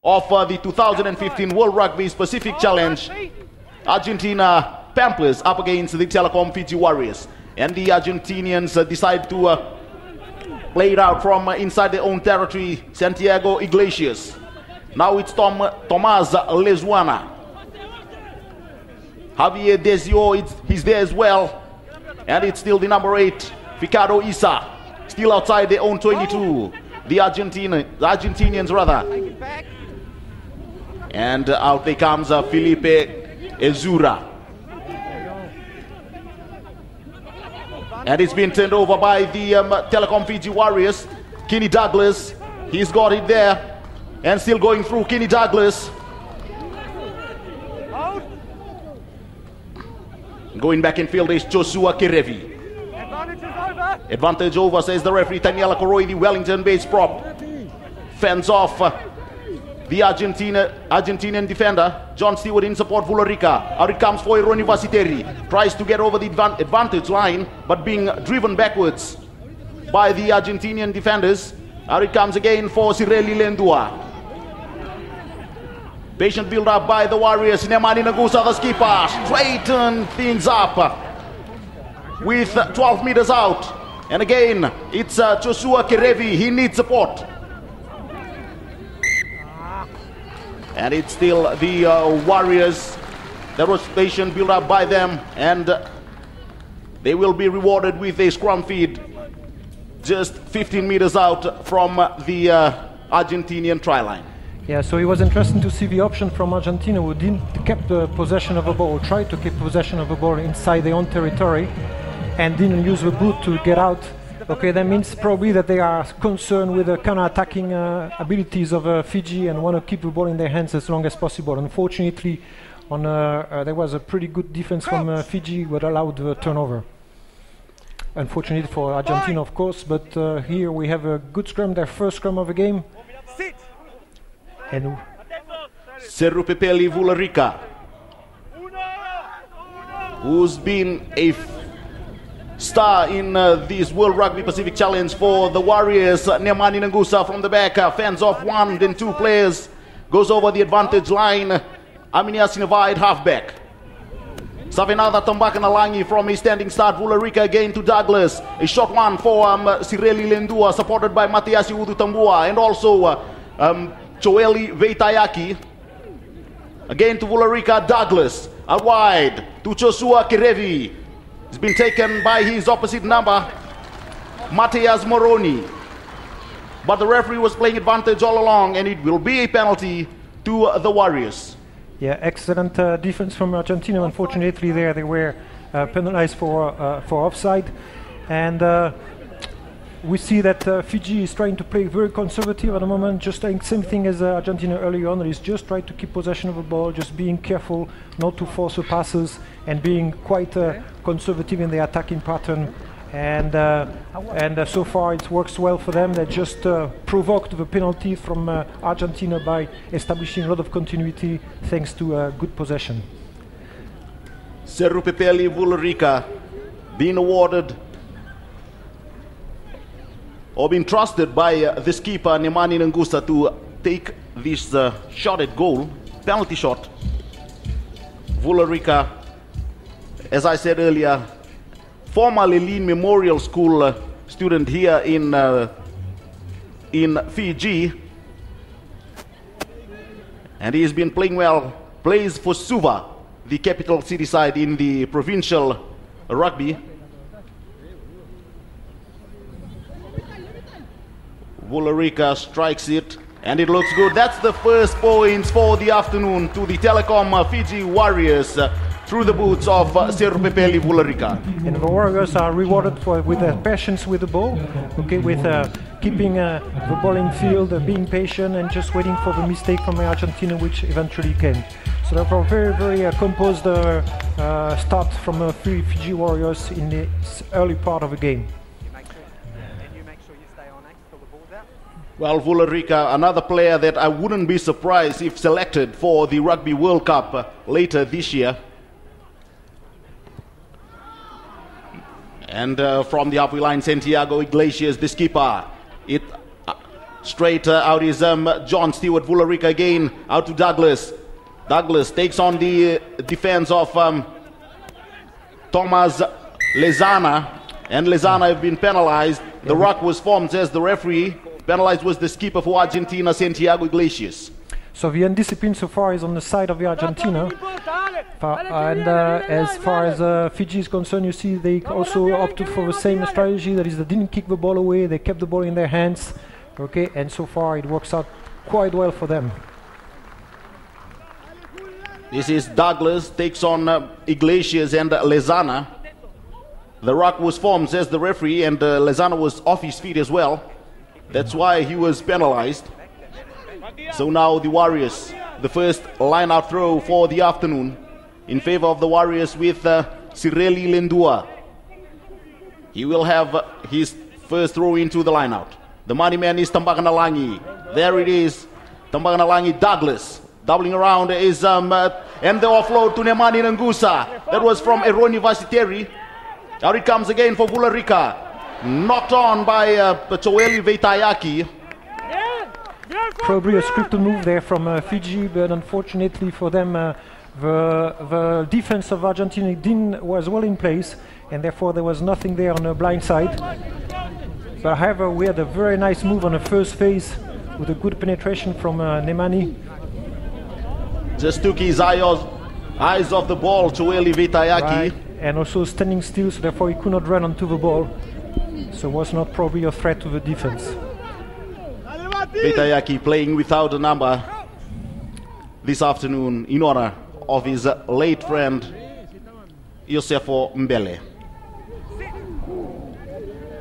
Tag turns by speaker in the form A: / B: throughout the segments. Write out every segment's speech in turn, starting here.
A: of the 2015 World Rugby Pacific Challenge. Argentina Pampas up against the Telecom Fiji Warriors. And the Argentinians decide to play it out from inside their own territory. Santiago Iglesias. Now it's Tomás Lezuana. Javier Desio, he's there as well. And it's still the number 8, Ricardo Issa. Still outside their own 22. The Argentinians rather. And out there comes Felipe Ezura. And it's been turned over by the Telecom Fiji Warriors. Kenny Douglas, he's got it there. And still going through Kenny Douglas. Going back in field is Joshua Kirevi. Advantage over, says the referee. Daniela Koroi, the Wellington-based prop, fends off the Argentinian defender. John Stewart in support, Vularica. Out it comes for Ironi Vasiteri. Tries to get over the advantage line, but being driven backwards by the Argentinian defenders. Out it comes again for Sireli Lendua. Patient build up by the Warriors. Nemani Nagusa, the skipper, straighten things up with 12 meters out. And again, it's Joshua Kirevi. He needs support. And it's still the Warriors. There was patient build up by them, and they will be rewarded with a scrum feed just 15 meters out from the Argentinian try line.
B: Yeah, so it was interesting to see the option from Argentina, who kept the possession of the ball, tried to keep possession of the ball inside their own territory, and didn't use the boot to get out. Okay, that means probably that they are concerned with the counter-attacking abilities of Fiji and want to keep the ball in their hands as long as possible. Unfortunately, there was a pretty good defense from Fiji, but allowed the turnover. Unfortunately for Argentina, of course, but here we have a good scrum, their first scrum of the game. And
A: Serupepeli Vularica, who's been a star in this World Rugby Pacific Challenge for the Warriors. Nemani Nagusa from the back, fends off one, then two players, goes over the advantage line. Aminia Sinavai, halfback. Savinada Tambaka Nalangi from a standing start. Vularica again to Douglas. A short one for Sireli Lendua, supported by Matiasi Udutambua, and also Joeli Veitayaki. Again to Vularica, Douglas. Out wide to Joshua Kirevi. It's been taken by his opposite number, Matias Moroni. But the referee was playing advantage all along, and it will be a penalty to the Warriors.
B: Yeah, excellent defense from Argentina. Unfortunately, they were penalized for offside. And we see that Fiji is trying to play very conservative at the moment, just doing same thing as Argentina early on. Is just trying to keep possession of the ball, just being careful not to force the passes, and being quite conservative in the attacking pattern. And so far it works well for them. They just provoked the penalty from Argentina by establishing a lot of continuity thanks to good possession.
A: Serupepeli Vularica being awarded or been trusted by the skipper Nemani Nagusa to take this shot at goal, penalty shot. Vularica, as I said earlier, former Leline Memorial School student here in Fiji, and he has been playing well. Plays for Suva, the capital city side in the provincial rugby. Vularica strikes it, and it looks good. That's the first points for the afternoon to the Telecom Fiji Warriors through the boots of Serupepeli Vularica.
B: And the Warriors are rewarded with their patience with the ball, okay, with keeping the ball in field, being patient, and just waiting for the mistake from Argentina, which eventually came. So therefore, very, very composed start from Fiji Warriors in the early part of the game.
A: Well, Vularica, another player that I wouldn't be surprised if selected for the Rugby World Cup later this year. And from the halfway line, Santiago Iglesias, the skipper. Straight out is John Stewart. Vularica again out to Douglas. Douglas takes on the defense of Thomas Lezana, and Lezana have been penalized. The ruck was formed, says the referee. Penalized was the skipper for Argentina, Santiago Iglesias.
B: So the undiscipline so far is on the side of the Argentina. And as far as Fiji is concerned, you see they also opted for the same strategy. That is, they didn't kick the ball away, they kept the ball in their hands. Okay, and so far it works out quite well for them.
A: This is Douglas, takes on Iglesias and Lezana. The ruck was formed, says the referee, and Lezana was off his feet as well. That's why he was penalized. So now the Warriors, the first line-out throw for the afternoon in favor of the Warriors with Sireli Lendua. He will have his first throw into the line-out. The money man is Tambakanalangi. There it is, Tambakanalangi. Douglas doubling around is and the offload to Nemani Nangusa. That was from Eroni Vasiteri. Out it comes again for Vularica. Knocked on by Choeli Veitayaki.
B: Probably a scripted move there from Fiji, but unfortunately for them, the defense of Argentina was well in place, and therefore there was nothing there on the blind side. But however, we had a very nice move on the first phase with a good penetration from Nemani.
A: Just took his eyes off the ball, Choeli Veitayaki.
B: Right. And also standing still, so therefore he could not run onto the ball. So was not probably a threat to the defense.
A: Veitayaki playing without a number this afternoon in honor of his late friend Josefo Mbele.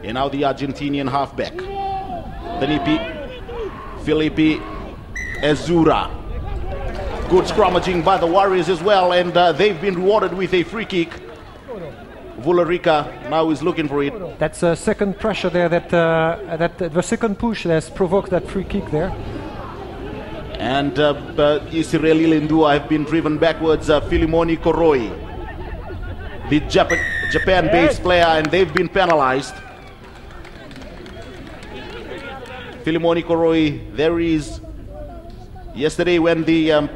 A: And now the Argentinian halfback, Felipe Ezura. Good scrummaging by the Warriors as well, and they've been rewarded with a free kick. Vularica now is looking for it.
B: That's a second pressure there, that the second push has provoked that free kick there.
A: And Isireli Lendua have been driven backwards. Filimoni Koroi, the Japan-based player, and they've been penalized. Filimoni Koroi, there is yesterday when the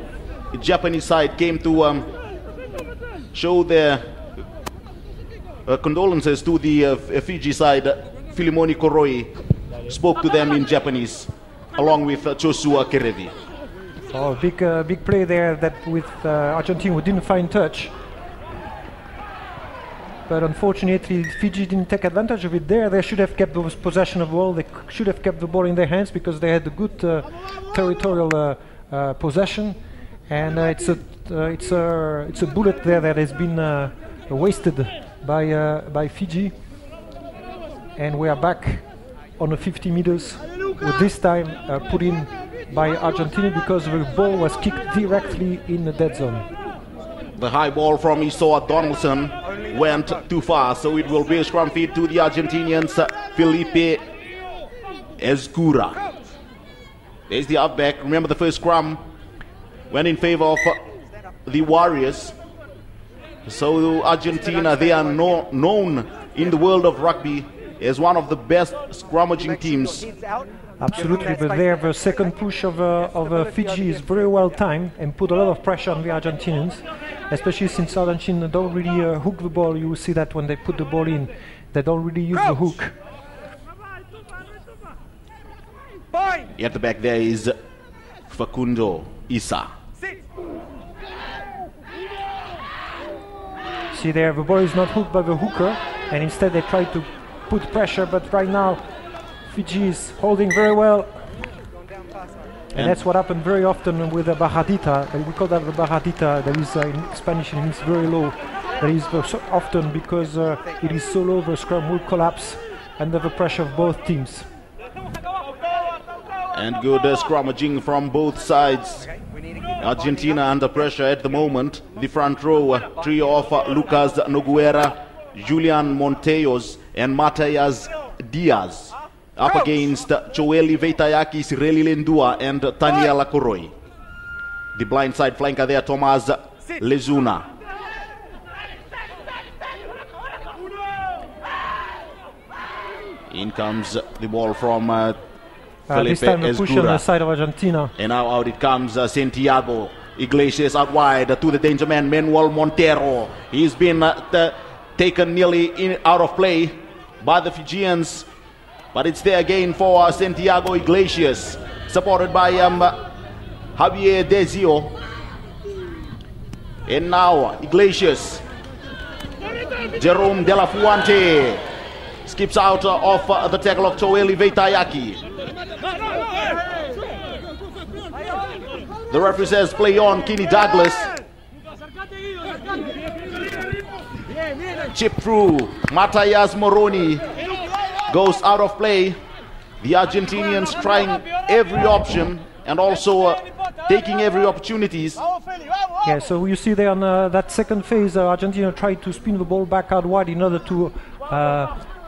A: Japanese side came to show their condolences to the Fiji side. Filimoni Koroi spoke to them in Japanese, along with Joshua Kerevi.
B: Oh, big play there that with Argentina who didn't find touch. But unfortunately, Fiji didn't take advantage of it there. They should have kept possession of the ball. They should have kept the ball in their hands because they had a good territorial possession. And it's a bullet there that has been wasted by Fiji. And we are back on the 50 meters, with this time put in by Argentina because the ball was kicked directly in the dead zone.
A: The high ball from Isoa Donaldson went too far, so it will be a scrum feed to the Argentinians. Felipe Ezcura. There's the outback. Remember, the first scrum went in favor of the Warriors. So Argentina, they are known in the world of rugby as one of the best scrummaging teams.
B: Absolutely, but there the second push of Fiji is very well timed and put a lot of pressure on the Argentinians, especially since Argentina don't really hook the ball. You will see that when they put the ball in, they don't really use the hook.
A: At the back there is Facundo Issa.
B: See there, the ball is not hooked by the hooker, and instead they try to put pressure, but right now Fiji is holding very well. And that's what happened very often with the bajadita. We call that the bajadita. That is in Spanish, it means very low. That is so often because it is so low, the scrum will collapse under the pressure of both teams.
A: And good scrummaging from both sides. Argentina under pressure at the moment. The front row trio of Lucas Nogueira, Julian Monteos and Matias Diaz up against Choeli Veitayaki, Sireli Lendua and Taniela Koroi. The blind side flanker there, Thomas Lezuna. In comes the ball from
B: This time a push on the side of Argentina.
A: And now out it comes Santiago Iglesias out wide to the danger man Manuel Montero. He's been taken nearly out of play by the Fijians, but it's there again for Santiago Iglesias, supported by Javier Dezio. And now Iglesias, Jerome De La Fuente skips out of the tackle of Choeli Veitayaki. The referee says play on Kenny Douglas. Chip through, Matias Moroni goes out of play. The Argentinians trying every option and also taking every opportunities.
B: Yeah, so you see there on that second phase, Argentina tried to spin the ball back out wide in order to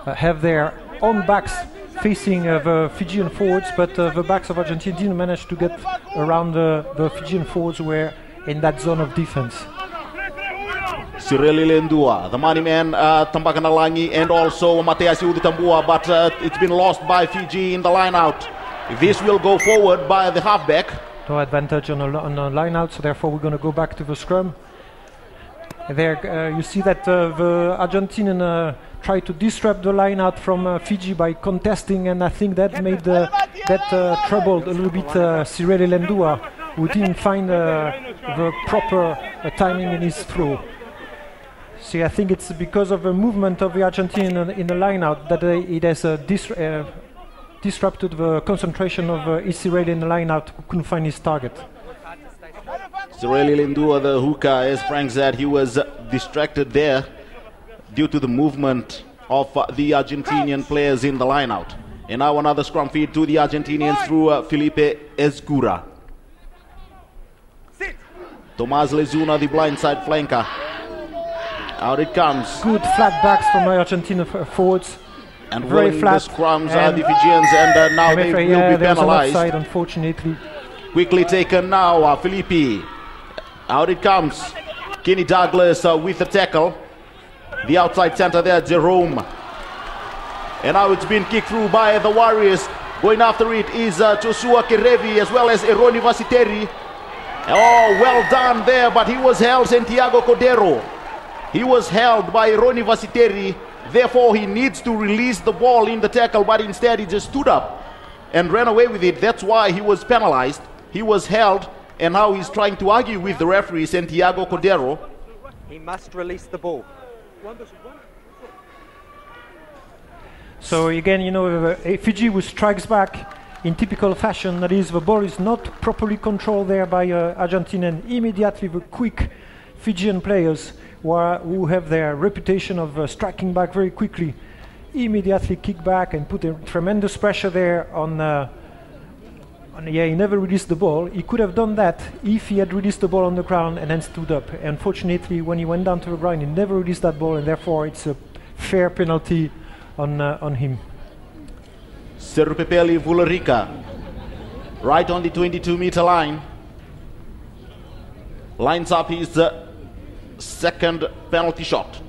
B: have their own backs facing the Fijian forwards, but the backs of Argentina didn't manage to get around the Fijian forwards who were in that zone of defense.
A: Sireli Lendua, the money man, Tambaka Nalangi, and also Mateus Uditambua, but it's been lost by Fiji in the line out. This will go forward by the halfback.
B: No advantage on a line out, so therefore we're going to go back to the scrum. There you see that the Argentinian tried to disrupt the line out from Fiji by contesting, and I think that made that troubled a little bit Sireli Lendua, who didn't find the proper timing in his throw. See, I think it's because of the movement of the Argentinian in the line out that it has disrupted the concentration of Sireli in the line out, who couldn't find his target.
A: Sireli Lendua, the hooker, as Frank said, he was distracted there due to the movement of the Argentinian players in the line out. And now another scrum feed to the Argentinians through Felipe Ezcura. Tomas Lezuna, the blindside flanker. Out it comes.
B: Good flat backs from the Argentina forwards.
A: And very flat. The scrums are the Fijians, and now they will be penalized.
B: Offside, unfortunately.
A: Quickly taken now, Felipe. Out it comes. Kenny Douglas with the tackle. The outside center there, Jerome. And now it's been kicked through by the Warriors. Going after it is Joshua Kerevi as well as Eroni Vasiteri. Oh, well done there, but he was held, Santiago Cordero. He was held by Eroni Vasiteri. Therefore, he needs to release the ball in the tackle, but instead he just stood up and ran away with it. That's why he was penalized. He was held, and now he's trying to argue with the referee, Santiago Cordero.
C: He must release the ball.
B: So again, you know, Fiji who strikes back in typical fashion, that is, the ball is not properly controlled there by Argentina, and immediately the quick Fijian players who have their reputation of striking back very quickly immediately kick back and put a tremendous pressure there on yeah, he never released the ball. He could have done that if he had released the ball on the ground and then stood up. Unfortunately, when he went down to the ground, he never released that ball, and therefore it's a fair penalty on him.
A: Serupepeli Vularica, right on the 22-meter line, lines up his second penalty shot.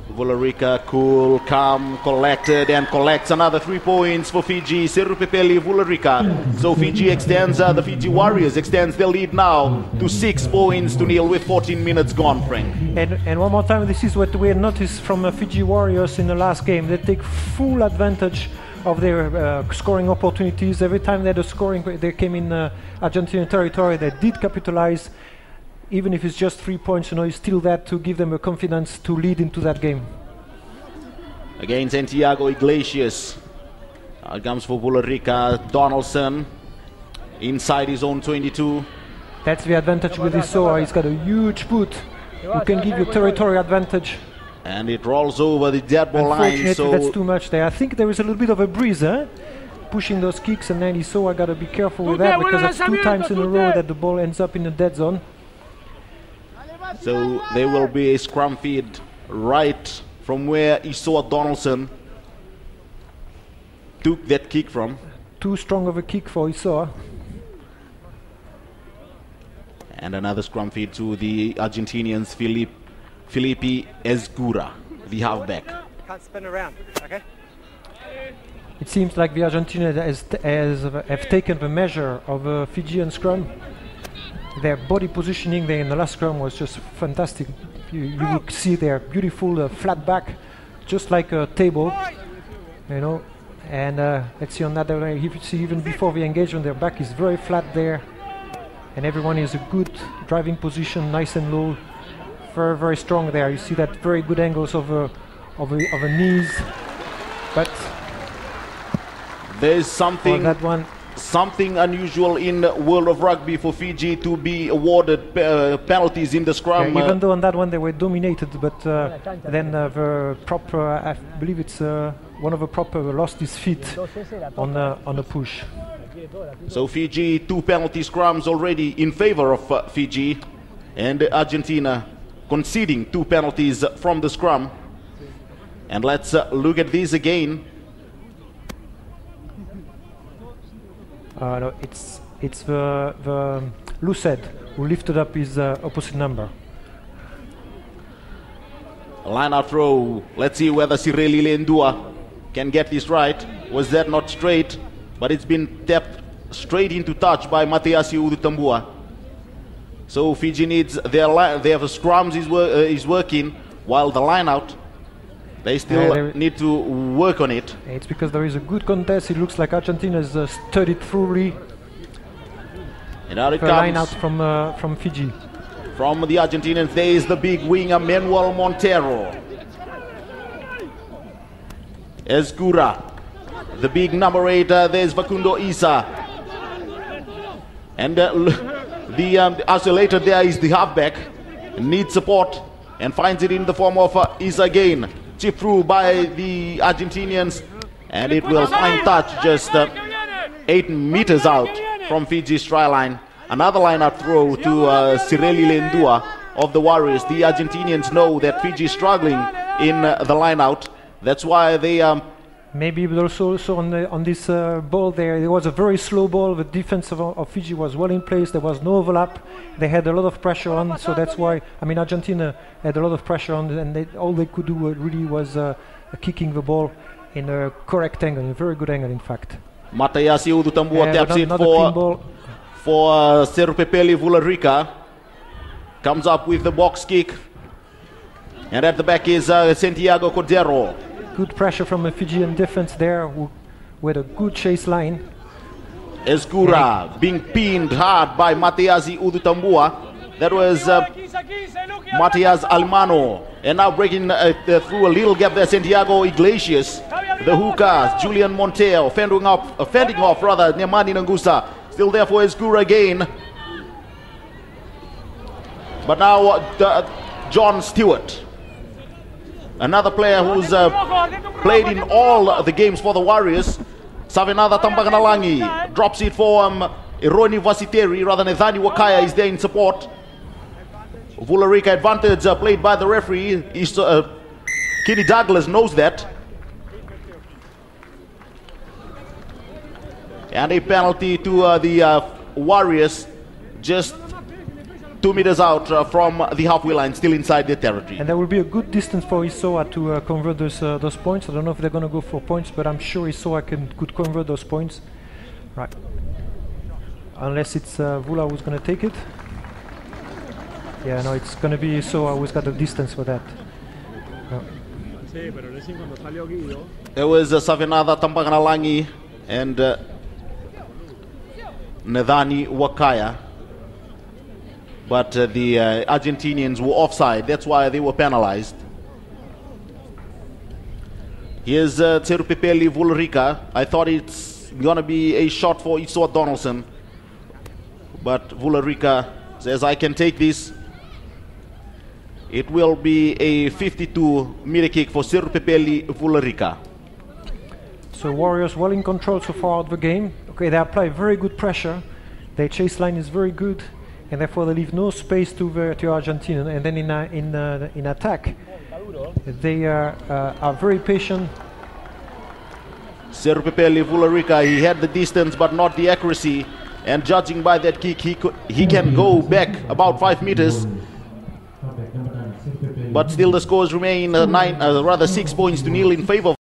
A: Vularica, cool, calm, collected, and collects another 3 points for Fiji. Serupepeli Vularica. So Fiji extends, the Fiji Warriors extends their lead now to 6 points to nil with 14 minutes gone, Frank.
B: And one more time, this is what we had noticed from Fiji Warriors in the last game. They take full advantage of their scoring opportunities. Every time they had a scoring, they came in Argentinian territory, they did capitalize. Even if it's just 3 points, you know, it's still that to give them a confidence to lead into that game.
A: Again, Santiago Iglesias. It comes for Vularica. Donaldson inside his own 22.
B: That's the advantage with Isoa. He's got a huge boot who can give you territory advantage.
A: And it rolls over the dead ball line.
B: Unfortunately, that's too much there. I think there is a little bit of a breeze, pushing those kicks, and then Isoa got to be careful with that, because it's 2 times in a row that the ball ends up in the dead zone.
A: So there will be a scrum feed right from where Isoa Donaldson took that kick from.
B: Too strong of a kick for Isoa.
A: And another scrum feed to the Argentinians, Felipe Felipe Ezcura, the halfback.
C: Can't spin around, okay?
B: It seems like the Argentinians have taken the measure of Fijian scrum. Their body positioning there in the last scrum was just fantastic. You will see their beautiful flat back, just like a table, you know. And let's see on that other, you see even before the engagement, their back is very flat there, and everyone is a good driving position, nice and low, very very strong there. You see that very good angles of the knees, but
A: there's something
B: that one.
A: Something unusual in the world of rugby for Fiji to be awarded penalties in the scrum.
B: Yeah, even though on that one they were dominated, but then the prop, I believe it's one of the prop lost his feet on the push.
A: So Fiji, 2 penalty scrums already in favor of Fiji, and Argentina conceding 2 penalties from the scrum. And let's look at this again.
B: No, it's the Luced who lifted up his opposite number.
A: Line out throw. Let's see whether Sireli Lendua can get this right. Was that not straight? But it's been tapped straight into touch by Mateasi Udutambua. So Fiji needs their scrums is working, while the line out, they still need to work on it.
B: It's because there is a good contest. It looks like Argentina has studied thoroughly.
A: And now it comes.
B: Line out from Fiji.
A: From the Argentinians, there is the big winger Manuel Montero. Ezcura, the big number 8. There's Facundo Isa. And the oscillator there is the halfback. Needs support and finds it in the form of Isa again. Chip through by the Argentinians, and it will find touch just 8 meters out from Fiji's try line. Another line-out throw to Sireli Lendua of the Warriors. The Argentinians know that Fiji is struggling in the line-out. That's why they...
B: Maybe but also on this ball there was a very slow ball. The defense of Fiji was well in place. There was no overlap. They had a lot of pressure on, so that's why, I mean, Argentina had a lot of pressure on, and all they could do really was kicking the ball in a correct angle, a very good angle in fact.
A: Matayasi Udutambua taps it for Serupepeli Vularica. Comes up with the box kick, and at the back is Santiago Cordero.
B: Good pressure from the Fijian defense there, with a good chase line.
A: Ezcura being pinned hard by Mateasi Udutambua. That was Matias Almano. And now breaking through a little gap there, Santiago Iglesias. The hookahs, Julian Monteo, fending off Nemani Nangusa. Still there for Ezcura again. But now John Stewart. Another player who's played in all the games for the Warriors. Savenada Tampaganalangi drops it for Ironi Vasiteri. Rather than Ethani Wakaya is there in support. Vularica advantage played by the referee. Kenny Douglas knows that. And a penalty to the Warriors, just 2 meters out from the halfway line, still inside their territory.
B: And there will be a good distance for Isoa to convert those points. I don't know if they're going to go for points, but I'm sure Isoa could convert those points. Right. Unless it's Vula who's going to take it. Yeah, no, it's going to be Isoa who's got the distance for that. No.
A: There was Savenada Tampaganalangi and Nedhani Wakaya. But the Argentinians were offside. That's why they were penalized. Here's Tserupepeli Vularica. I thought it's going to be a shot for Isoa Donaldson. But Vularica says, I can take this. It will be a 52-meter kick for Tserupepeli Vularica.
B: So Warriors well in control so far of the game. Okay, they apply very good pressure. Their chase line is very good. And therefore they leave no space to Argentina. And then in attack, they are very patient.
A: Serupepeli Vularica, he had the distance but not the accuracy. And judging by that kick, he can go back about 5 meters. but still the scores remain 6 points to nil in favor